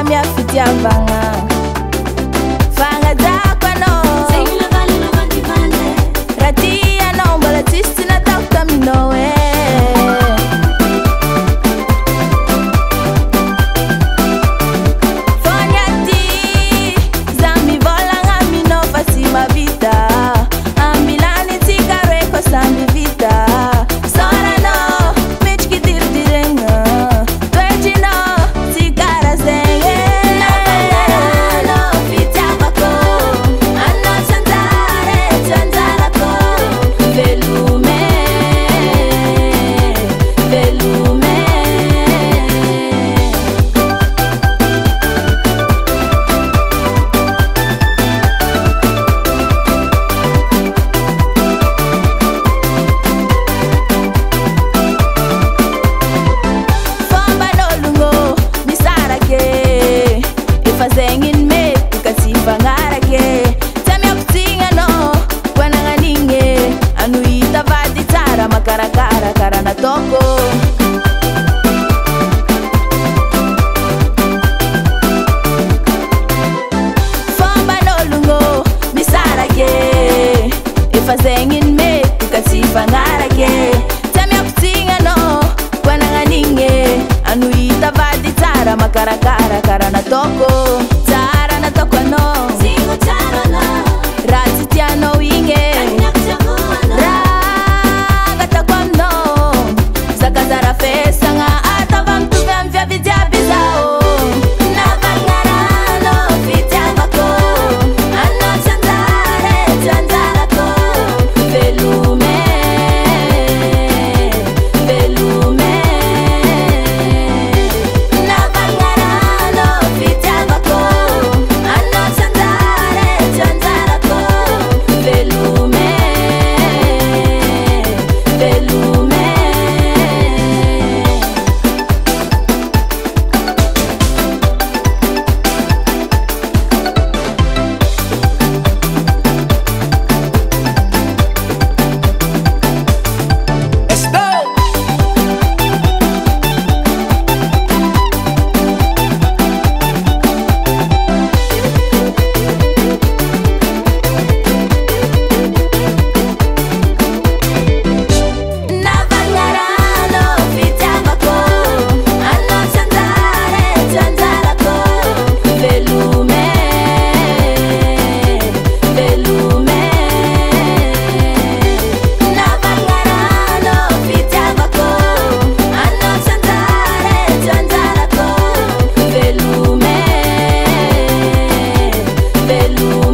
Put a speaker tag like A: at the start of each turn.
A: mia fitiavanga fanga zakwano
B: Singla vale no vandi vande
A: ratia no mbola tisti na takta minoe Fonyati zambi vola ngamino fasima vita ambilani tigareko sambi vita Sorano michki dirdirenga Twejino tigara zenge
B: Navangarano fitiavako Anno zanzare zanzarako
A: Velume Velume Fomba no lungo misara ke ifazengin me ukasifangara ke Tamia kutinga no kwenanga ninge anuita vadi tara makarakara karana toko Fomba no lungo misara ke ifazengin me ukasifangara ke Tamia kutinga no kwenanga ninge anuita vadi tara makarakara karana toko Tara na toko no
B: Singo charana
A: Rati tiano inge
B: Kanyak chakuana
A: Raga takwano Zakazara fesa nga atavam tuvem vya vidya bizao
B: Navangarano fitiavako Anno zanzare zanzarako
A: Velume Velume
B: Navangarano fitiavako Anno zanzare zanzarako
A: Velume Velume
B: Navangarano fitiavako Anno zanzare zanzarako
A: Velume Velume
B: Navangarano fitiavako Anno zanzare zanzarako
A: Velume Velume